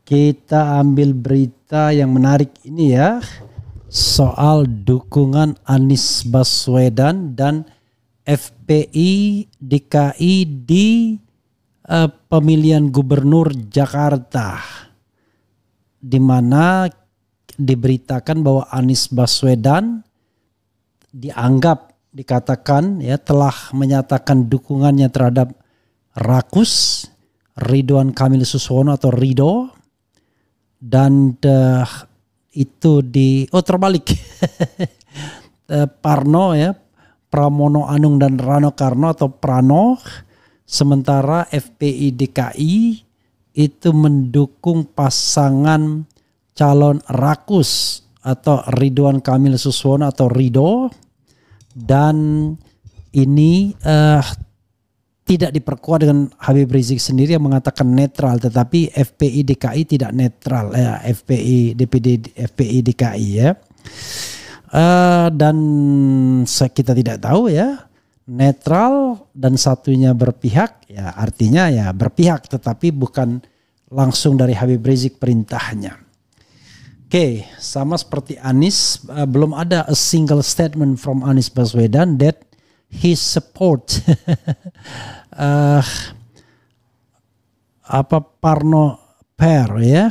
Kita ambil berita yang menarik ini ya, soal dukungan Anies Baswedan dan FPI DKI di pemilihan gubernur Jakarta, di mana diberitakan bahwa Anies Baswedan dikatakan ya telah menyatakan dukungannya terhadap Rakus Ridwan Kamil Suswono atau Rido, dan itu terbalik Parno ya, Pramono Anung dan Rano Karno atau Prano, sementara FPI DKI itu mendukung pasangan calon Rakus atau Ridwan Kamil Suswono atau Rido, dan ini tidak diperkuat dengan Habib Rizik sendiri yang mengatakan netral, tetapi FPI DKI tidak netral ya, FPI DKI ya. Dan kita tidak tahu ya, netral dan satunya berpihak ya, artinya ya berpihak tetapi bukan langsung dari Habib Rizik perintahnya. Oke, sama seperti Anies, belum ada a single statement from Anies Baswedan that he support Parno pair ya.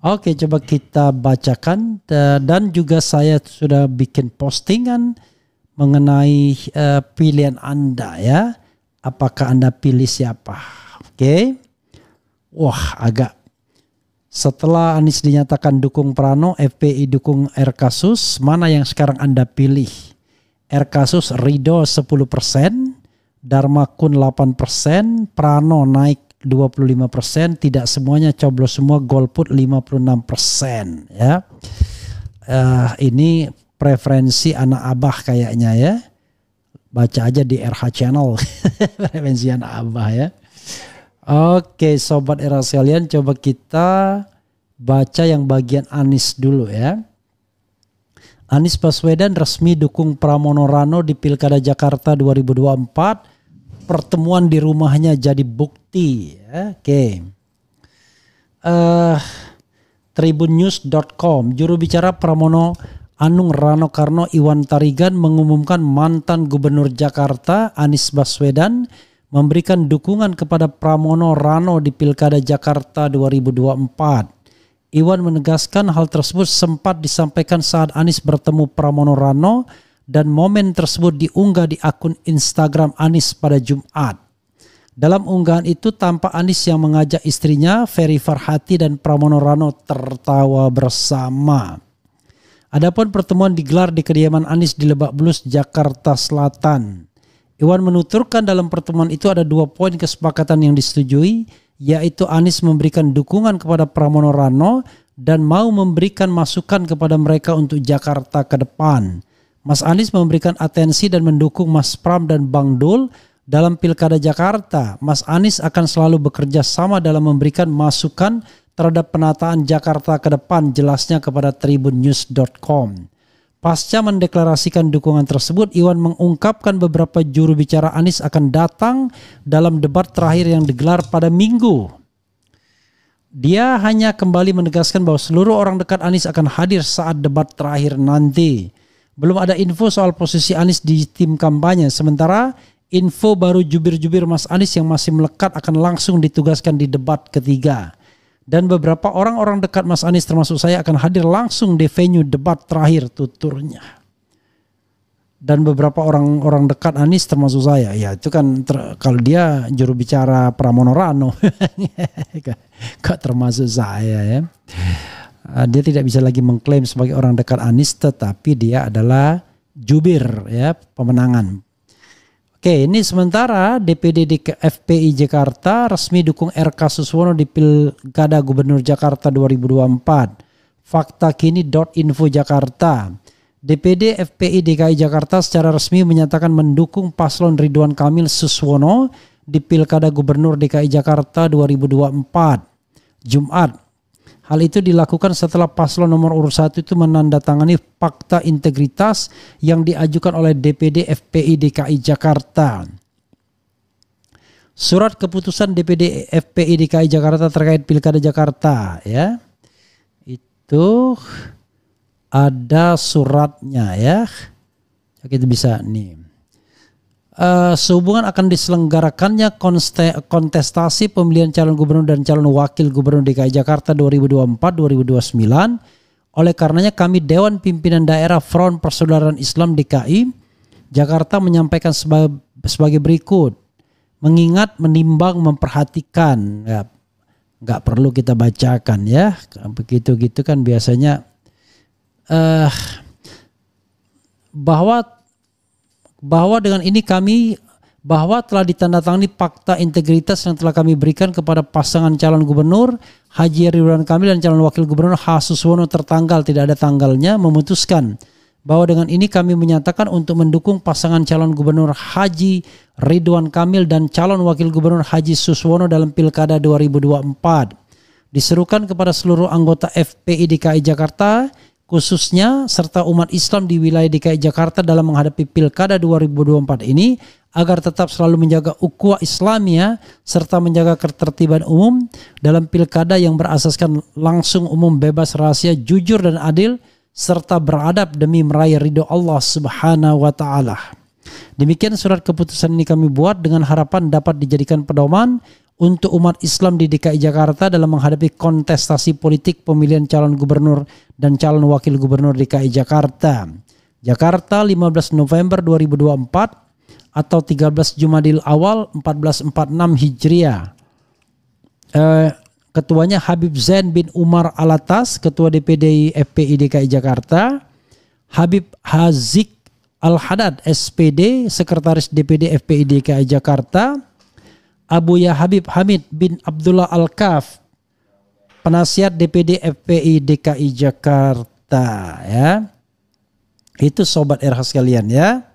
Oke, coba kita bacakan, dan juga saya sudah bikin postingan mengenai pilihan Anda ya. Apakah Anda pilih siapa? Oke. Wah, setelah Anies dinyatakan dukung Prano, FPI dukung R Kasus, mana yang sekarang Anda pilih? R Kasus Rido 10%, Dharma Kun 8%, Prano naik 25%, tidak semuanya coblos semua, golput 56% ya. Ini preferensi anak abah kayaknya ya. Baca aja di RH Channel preferensi anak abah ya. Oke, sobat era sekalian, coba kita baca yang bagian Anies dulu ya. Anies Baswedan resmi dukung Pramono Rano di Pilkada Jakarta 2024. Pertemuan di rumahnya jadi bukti. Oke. Tribunnews.com, juru bicara Pramono Anung Rano Karno Iwan Tarigan mengumumkan mantan Gubernur Jakarta Anies Baswedan memberikan dukungan kepada Pramono Rano di Pilkada Jakarta 2024. Iwan menegaskan hal tersebut sempat disampaikan saat Anies bertemu Pramono Rano, dan momen tersebut diunggah di akun Instagram Anies pada Jumat. Dalam unggahan itu tampak Anies yang mengajak istrinya Ferry Farhati dan Pramono Rano tertawa bersama. Adapun pertemuan digelar di kediaman Anies di Lebak Bulus, Jakarta Selatan. Iwan menuturkan dalam pertemuan itu ada 2 poin kesepakatan yang disetujui, yaitu Anies memberikan dukungan kepada Pramono Rano dan mau memberikan masukan kepada mereka untuk Jakarta ke depan. Mas Anies memberikan atensi dan mendukung Mas Pram dan Bang Dul dalam Pilkada Jakarta. Mas Anies akan selalu bekerja sama dalam memberikan masukan terhadap penataan Jakarta ke depan, jelasnya kepada tribunnews.com. Pasca mendeklarasikan dukungan tersebut, Iwan mengungkapkan beberapa juru bicara Anies akan datang dalam debat terakhir yang digelar pada Minggu. Dia hanya kembali menegaskan bahwa seluruh orang dekat Anies akan hadir saat debat terakhir nanti. Belum ada info soal posisi Anies di tim kampanye. Sementara info baru jubir-jubir Mas Anies yang masih melekat akan langsung ditugaskan di debat ketiga. Dan beberapa orang-orang dekat Mas Anies termasuk saya akan hadir langsung di venue debat terakhir, tuturnya. Dan beberapa orang-orang dekat Anies termasuk saya. Ya itu kan kalau dia juru bicara Pramono Rano. Kok termasuk saya ya. Dia tidak bisa lagi mengklaim sebagai orang dekat Anies, tetapi dia adalah jubir ya, pemenangan. Oke, ini sementara DPD FPI Jakarta resmi dukung RK Suswono di Pilkada Gubernur Jakarta 2024. Fakta kini.info Jakarta. DPD FPI DKI Jakarta secara resmi menyatakan mendukung paslon Ridwan Kamil Suswono di Pilkada Gubernur DKI Jakarta 2024. Jumat. Hal itu dilakukan setelah paslon nomor urut 1 itu menandatangani fakta integritas yang diajukan oleh DPD FPI DKI Jakarta. Surat keputusan DPD FPI DKI Jakarta terkait Pilkada Jakarta, ya. Itu ada suratnya, ya. Kita bisa nih. Sehubungan akan diselenggarakannya kontestasi pemilihan calon gubernur dan calon wakil gubernur DKI Jakarta 2024-2029, oleh karenanya kami Dewan Pimpinan Daerah Front Persaudaraan Islam DKI Jakarta menyampaikan sebagai berikut. Mengingat, menimbang, memperhatikan, ya, nggak perlu kita bacakan, ya, begitu gitu kan biasanya, bahwa dengan ini bahwa telah ditandatangani fakta integritas yang telah kami berikan kepada pasangan calon gubernur Haji Ridwan Kamil dan calon wakil gubernur H. Suswono tertanggal, tidak ada tanggalnya, memutuskan bahwa dengan ini kami menyatakan untuk mendukung pasangan calon gubernur Haji Ridwan Kamil dan calon wakil gubernur Haji Suswono dalam Pilkada 2024. Diserukan kepada seluruh anggota FPI DKI Jakarta khususnya serta umat Islam di wilayah DKI Jakarta dalam menghadapi Pilkada 2024 ini agar tetap selalu menjaga ukhuwah Islamiyah serta menjaga ketertiban umum dalam Pilkada yang berasaskan langsung, umum, bebas, rahasia, jujur dan adil serta beradab demi meraih ridho Allah Subhanahu wa taala. Demikian surat keputusan ini kami buat dengan harapan dapat dijadikan pedoman untuk umat Islam di DKI Jakarta dalam menghadapi kontestasi politik pemilihan calon gubernur dan calon wakil gubernur DKI Jakarta. Jakarta 15 November 2024 atau 13 Jumadil Awal 1446 Hijriah. Ketuanya Habib Zain bin Umar Alatas, Ketua DPD FPI DKI Jakarta. Habib Hazik Al-Hadad SPD, Sekretaris DPD FPI DKI Jakarta. Abuya Habib Hamid bin Abdullah Al-Kaf, Penasihat DPD FPI DKI Jakarta, ya. Itu sobat RH sekalian, ya.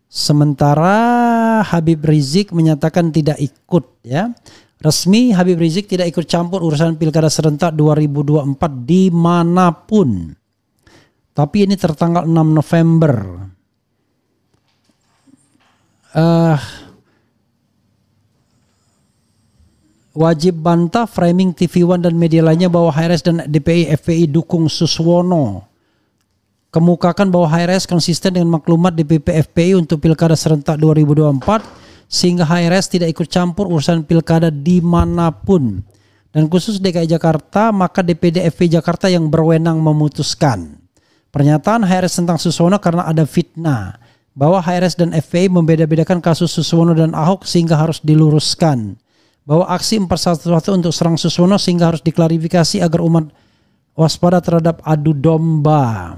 Sementara Habib Rizik menyatakan tidak ikut, ya. Resmi Habib Rizik tidak ikut campur urusan Pilkada serentak 2024 dimanapun. Tapi ini tertanggal 6 November. Wajib bantah framing TV One dan media lainnya bahwa HRS dan DPI FPI dukung Suswono. Kemukakan bahwa HRS konsisten dengan maklumat DPP FPI untuk Pilkada serentak 2024 sehingga HRS tidak ikut campur urusan Pilkada dimanapun. Dan khusus DKI Jakarta, maka DPD FPI Jakarta yang berwenang memutuskan. Pernyataan HRS tentang Suswono karena ada fitnah bahwa HRS dan FPI membeda-bedakan kasus Suswono dan Ahok sehingga harus diluruskan. Bahwa aksi 411 untuk serang Suswono sehingga harus diklarifikasi agar umat waspada terhadap adu domba.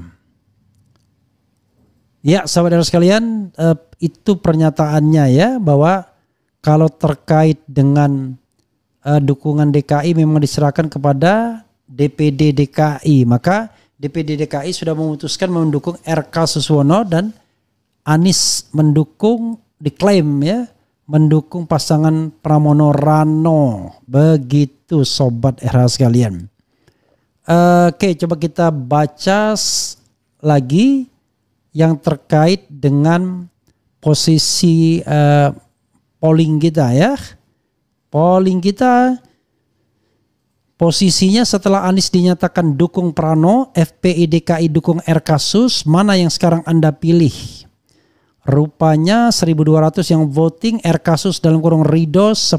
Ya, sahabat sekalian, itu pernyataannya, ya, bahwa kalau terkait dengan dukungan DKI memang diserahkan kepada DPD DKI, maka DPD DKI sudah memutuskan mendukung RK Suswono dan Anies mendukung, diklaim, ya, mendukung pasangan Pramono Rano. Begitu sobat RH sekalian. Oke, coba kita baca lagi yang terkait dengan posisi polling kita, ya. Polling kita posisinya setelah Anies dinyatakan dukung Prano, FPI DKI dukung RK Sus, mana yang sekarang Anda pilih? Rupanya 1.200 yang voting, R kasus dalam kurung Ridho 10%,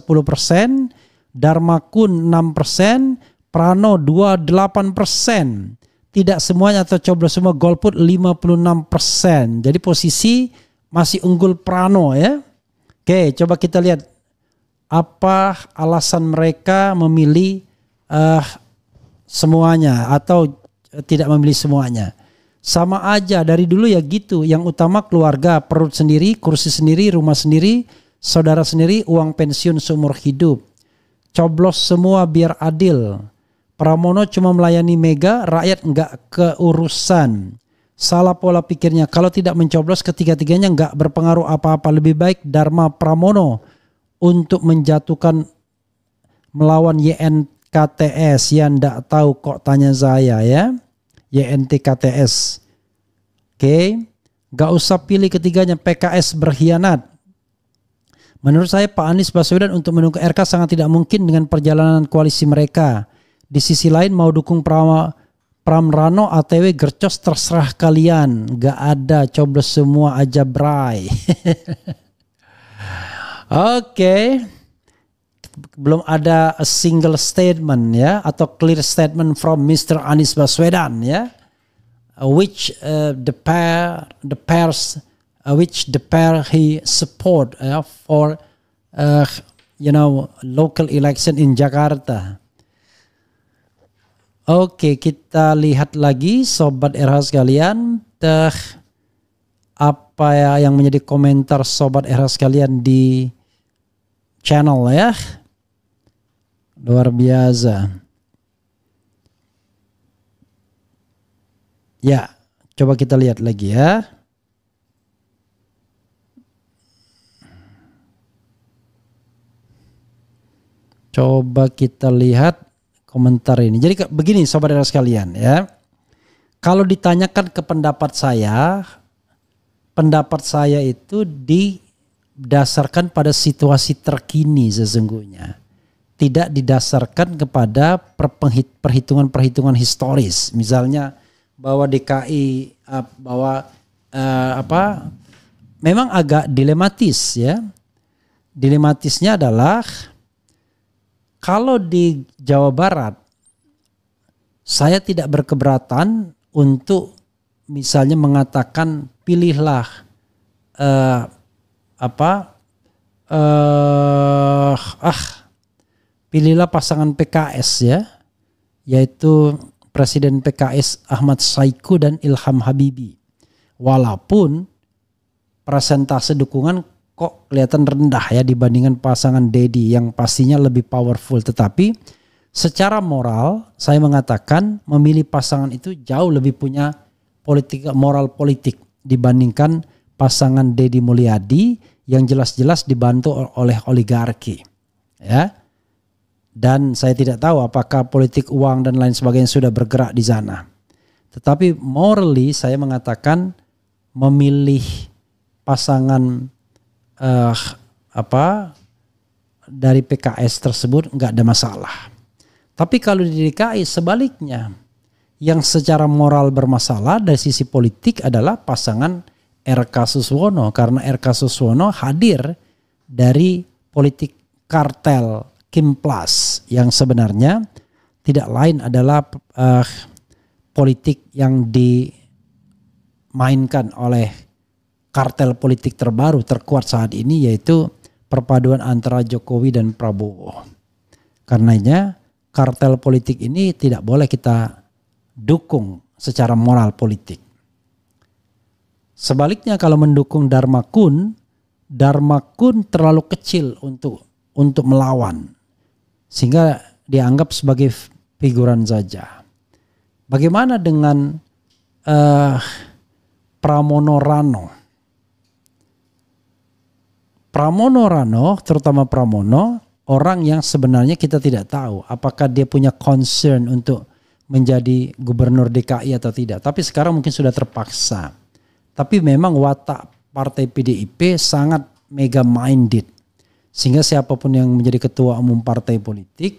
Dharma Kun 6%, Prano 28%. Tidak semuanya atau coblos semua golput 56%. Jadi posisi masih unggul Prano, ya. Oke, coba kita lihat apa alasan mereka memilih semuanya atau tidak memilih semuanya. Sama aja dari dulu, ya gitu. Yang utama keluarga, perut sendiri, kursi sendiri, rumah sendiri, saudara sendiri, uang pensiun seumur hidup. Coblos semua biar adil. Pramono cuma melayani Mega, rakyat enggak keurusan. Salah pola pikirnya, kalau tidak mencoblos ketiga-tiganya enggak berpengaruh apa-apa. Lebih baik Dharma Pramono untuk menjatuhkan melawan YNKTS. Ya enggak tahu kok tanya saya, ya. YNTKTS. Oke, gak usah pilih ketiganya, PKS berkhianat. Menurut saya Pak Anies Baswedan untuk mendukung RK sangat tidak mungkin dengan perjalanan koalisi mereka. Di sisi lain mau dukung Pram Rano ATW gercos terserah kalian. Gak ada, coblos semua aja bray. Oke. Belum ada a single statement ya atau clear statement from Mr. Anies Baswedan ya. Which the pair he support for local election in Jakarta. Oke, kita lihat lagi Sobat RH sekalian, apa ya yang menjadi komentar Sobat RH sekalian di channel ya. Luar biasa. Ya, coba kita lihat lagi ya. Coba kita lihat komentar ini. Jadi begini Sobat sekalian ya. Kalau ditanyakan ke pendapat saya itu didasarkan pada situasi terkini sesungguhnya. Tidak didasarkan kepada perhitungan-perhitungan historis. Misalnya bahwa DKI memang agak dilematis ya. Dilematisnya adalah kalau di Jawa Barat saya tidak berkeberatan untuk misalnya mengatakan pilihlah pilihlah pasangan PKS ya, yaitu Presiden PKS Ahmad Saiku dan Ilham Habibie. Walaupun persentase dukungan kok kelihatan rendah ya dibandingkan pasangan Dedi yang pastinya lebih powerful. Tetapi secara moral saya mengatakan memilih pasangan itu jauh lebih punya moral politik dibandingkan pasangan Dedi Mulyadi yang jelas-jelas dibantu oleh oligarki. Ya. Dan saya tidak tahu apakah politik uang dan lain sebagainya sudah bergerak di sana. Tetapi morally saya mengatakan memilih pasangan dari PKS tersebut nggak ada masalah. Tapi kalau di DKI sebaliknya, yang secara moral bermasalah dari sisi politik adalah pasangan RK Suswono, karena RK Suswono hadir dari politik kartel Kim Plus yang sebenarnya tidak lain adalah politik yang dimainkan oleh kartel politik terbaru terkuat saat ini, yaitu perpaduan antara Jokowi dan Prabowo. Karenanya kartel politik ini tidak boleh kita dukung secara moral politik. Sebaliknya kalau mendukung Dharma Kun terlalu kecil untuk melawan, sehingga dianggap sebagai figuran saja. Bagaimana dengan Pramono Rano? Pramono Rano, terutama Pramono, orang yang sebenarnya kita tidak tahu apakah dia punya concern untuk menjadi gubernur DKI atau tidak. Tapi sekarang mungkin sudah terpaksa. Tapi memang watak partai PDIP sangat mega minded. Sehingga siapapun yang menjadi ketua umum partai politik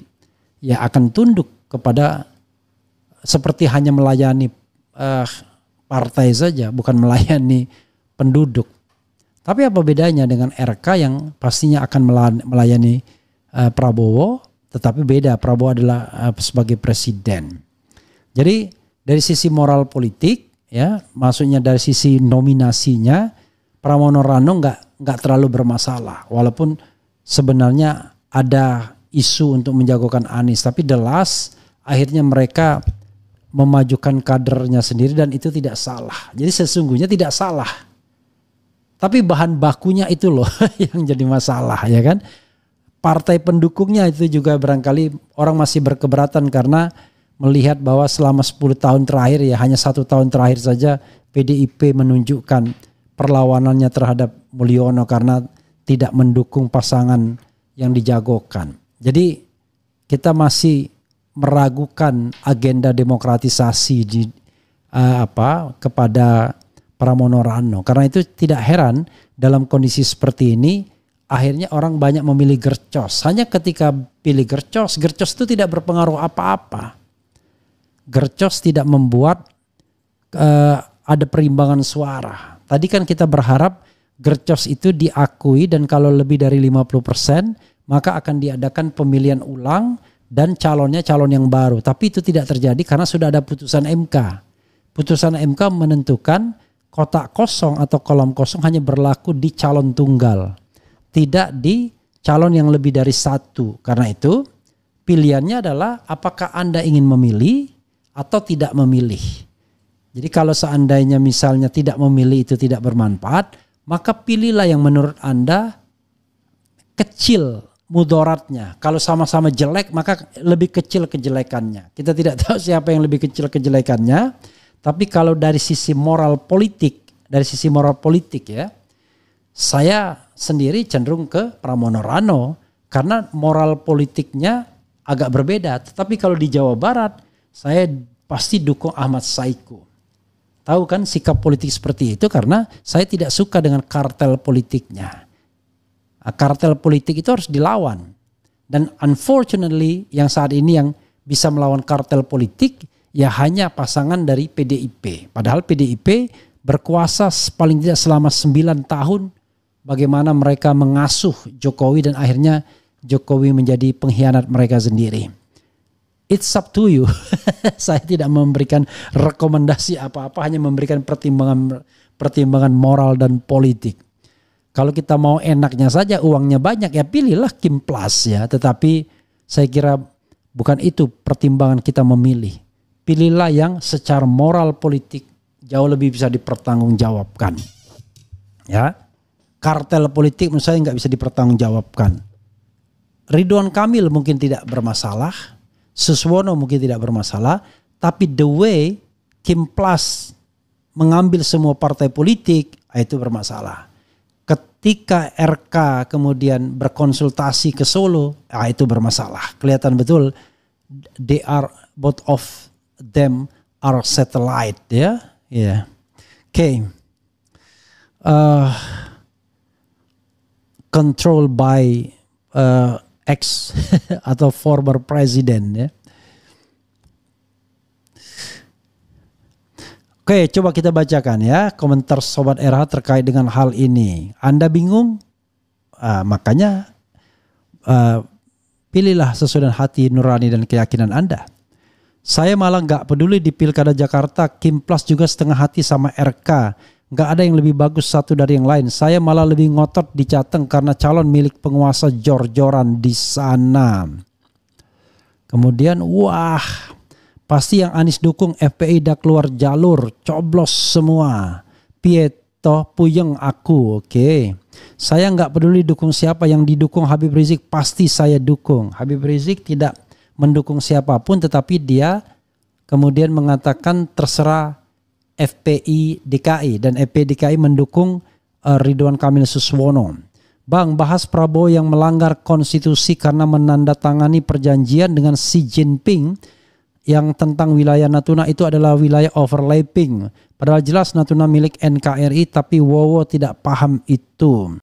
ya akan tunduk kepada seperti hanya melayani partai saja, bukan melayani penduduk. Tapi apa bedanya dengan RK yang pastinya akan melayani Prabowo, tetapi beda, Prabowo adalah sebagai presiden. Jadi dari sisi moral politik ya, maksudnya dari sisi nominasinya Pramono Rano nggak terlalu bermasalah, walaupun sebenarnya ada isu untuk menjagokan Anies, tapi the last akhirnya mereka memajukan kadernya sendiri dan itu tidak salah. Jadi sesungguhnya tidak salah. Tapi bahan bakunya itu loh yang jadi masalah ya kan. Partai pendukungnya itu juga barangkali orang masih berkeberatan karena melihat bahwa selama 10 tahun terakhir ya hanya 1 tahun terakhir saja PDIP menunjukkan perlawanannya terhadap Mulyono karena tidak mendukung pasangan yang dijagokan. Jadi kita masih meragukan agenda demokratisasi kepada Pramono Rano. Karena itu tidak heran dalam kondisi seperti ini akhirnya orang banyak memilih Gercos. Hanya ketika pilih Gercos itu tidak berpengaruh apa-apa. Gercos tidak membuat ada perimbangan suara. Tadi kan kita berharap Gercos itu diakui dan kalau lebih dari 50% maka akan diadakan pemilihan ulang dan calonnya calon yang baru. Tapi itu tidak terjadi karena sudah ada putusan MK. Putusan MK menentukan kotak kosong atau kolom kosong hanya berlaku di calon tunggal, tidak di calon yang lebih dari satu. Karena itu pilihannya adalah apakah Anda ingin memilih atau tidak memilih. Jadi kalau seandainya misalnya tidak memilih itu tidak bermanfaat, maka pilihlah yang menurut Anda kecil mudaratnya. Kalau sama-sama jelek maka lebih kecil kejelekannya. Kita tidak tahu siapa yang lebih kecil kejelekannya. Tapi kalau dari sisi moral politik ya, saya sendiri cenderung ke Pramono Rano karena moral politiknya agak berbeda. Tetapi kalau di Jawa Barat, saya pasti dukung Ahmad Saiku. Tahu kan sikap politik seperti itu karena saya tidak suka dengan kartel politiknya. Kartel politik itu harus dilawan. Dan unfortunately yang saat ini yang bisa melawan kartel politik ya hanya pasangan dari PDIP. Padahal PDIP berkuasa paling tidak selama 9 tahun. Bagaimana mereka mengasuh Jokowi dan akhirnya Jokowi menjadi pengkhianat mereka sendiri. It's up to you. Saya tidak memberikan rekomendasi apa-apa, hanya memberikan pertimbangan moral dan politik. Kalau kita mau enaknya saja, uangnya banyak, ya pilihlah Kim Plus ya. Tetapi saya kira bukan itu pertimbangan kita memilih. Pilihlah yang secara moral politik jauh lebih bisa dipertanggungjawabkan. Ya, kartel politik menurut saya nggak bisa dipertanggungjawabkan. Ridwan Kamil mungkin tidak bermasalah, Suswono mungkin tidak bermasalah, tapi the way Kim Plus mengambil semua partai politik itu bermasalah. Ketika RK kemudian berkonsultasi ke Solo, itu bermasalah. Kelihatan betul they are both of them are satellite ya. Yeah. Okay. Controlled by ex atau former president ya. Oke, coba kita bacakan ya komentar Sobat RH terkait dengan hal ini. Anda bingung? Makanya pilihlah sesuai dengan hati nurani dan keyakinan Anda. Saya malah nggak peduli di Pilkada Jakarta, Kim Plus juga setengah hati sama RK. Nggak ada yang lebih bagus satu dari yang lain. Saya malah lebih ngotot di Jateng karena calon milik penguasa jor-joran di sana. Kemudian, wah, pasti yang Anies dukung FPI dah keluar jalur, coblos semua. Pieto puyeng aku, oke. Saya nggak peduli dukung siapa, yang didukung Habib Rizik pasti saya dukung. Habib Rizik tidak mendukung siapapun, tetapi dia kemudian mengatakan terserah FPI DKI dan FPI DKI mendukung Ridwan Kamil Suswono. Bang, bahas Prabowo yang melanggar konstitusi karena menandatangani perjanjian dengan Xi Jinping yang tentang wilayah Natuna itu adalah wilayah overlapping. Padahal jelas Natuna milik NKRI, tapi Wowo tidak paham itu.